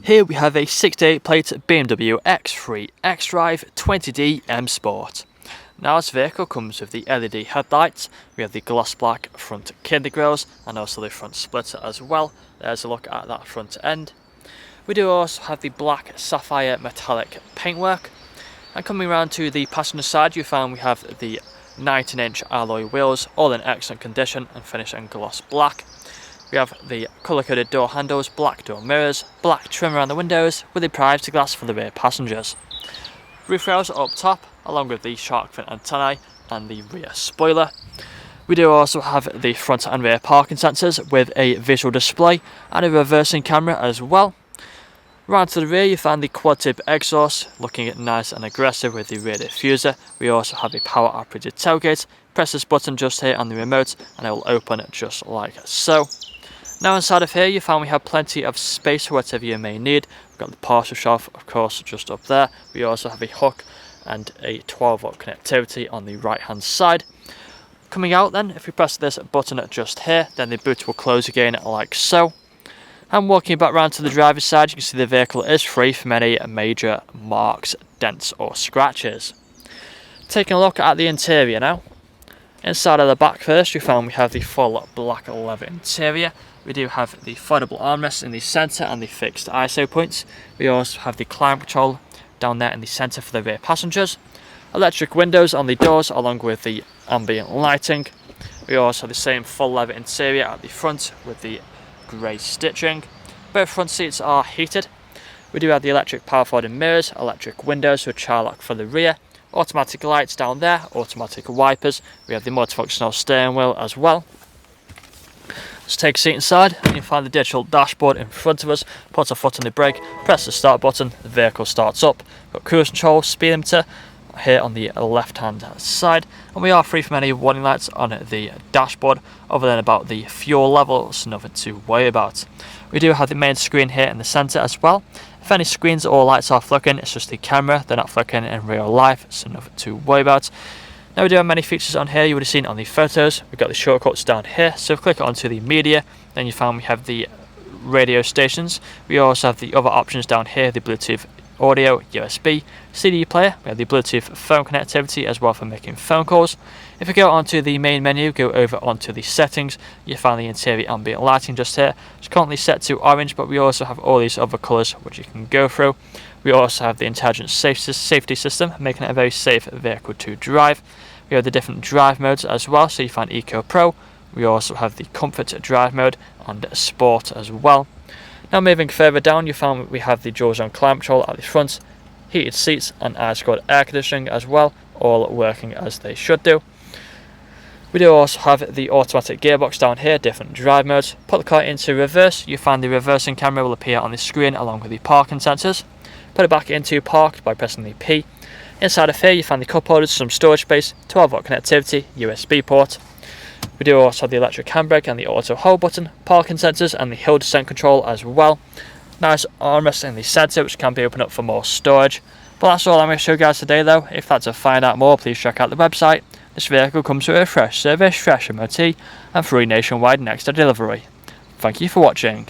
Here we have a 68 plate BMW X3 XDRIVE20D M Sport. Now this vehicle comes with the LED headlights, we have the gloss black front kidney grills and also the front splitter as well. There's a look at that front end. We do also have the black sapphire metallic paintwork. And coming around to the passenger side, you find we have the 19-inch alloy wheels, all in excellent condition and finished in gloss black. We have the colour-coded door handles, black door mirrors, black trim around the windows with the privacy glass for the rear passengers. Roof rails are up top, along with the shark fin antennae and the rear spoiler. We do also have the front and rear parking sensors with a visual display and a reversing camera as well. Round to the rear you find the quad tip exhaust, looking nice and aggressive with the rear diffuser. We also have a power operated tailgate. Press this button just here on the remote and it will open just like so. Now inside of here you find we have plenty of space for whatever you may need. We've got the parcel shelf of course just up there. We also have a hook and a 12-volt connectivity on the right hand side. Coming out then, if we press this button just here, then the boot will close again like so. And walking back round to the driver's side, you can see the vehicle is free from any major marks, dents or scratches. Taking a look at the interior now. Inside of the back first, you find we have the full black leather interior. We do have the foldable armrests in the centre and the fixed ISO points. We also have the climate control down there in the centre for the rear passengers. Electric windows on the doors along with the ambient lighting. We also have the same full leather interior at the front with the grey stitching. Both front seats are heated. We do have the electric power folding mirrors, electric windows with child lock for the rear, automatic lights down there, automatic wipers. We have the multifunctional steering wheel as well. Let's take a seat inside and you'll find the digital dashboard in front of us. Put a foot on the brake, press the start button, the vehicle starts up. We've got cruise control, speed limiter here on the left hand side, and we are free from any warning lights on the dashboard other than about the fuel level, so nothing to worry about. We do have the main screen here in the centre as well. If any screens or lights are flickering, it's just the camera, they're not flickering in real life, so nothing to worry about. Now we do have many features on here you would have seen on the photos. We've got the shortcuts down here, so if we click onto the media, then you find we have the radio stations. We also have the other options down here, the Bluetooth audio, USB, CD player. We have the Bluetooth phone connectivity as well for making phone calls. If we go onto the main menu, go over onto the settings, you find the interior ambient lighting just here. It's currently set to orange, but we also have all these other colours which you can go through. We also have the intelligent safety system, making it a very safe vehicle to drive. We have the different drive modes as well, so you find Eco Pro. We also have the Comfort drive mode and Sport as well. Now moving further down, you find we have the dual zone climate control at the front, heated seats and ice-cold air conditioning as well, all working as they should do. We do also have the automatic gearbox down here, different drive modes. Put the car into reverse, you find the reversing camera will appear on the screen along with the parking sensors. Put it back into park by pressing the P. Inside of here you find the cup holders, some storage space, 12-volt connectivity, USB port. We do also have the electric handbrake and the auto hold button, parking sensors and the hill descent control as well. Nice armrest in the centre which can be opened up for more storage. But that's all I'm going to show you guys today though. If you'd like to find out more, please check out the website. This vehicle comes with a fresh service, fresh MOT and free nationwide next day delivery. Thank you for watching.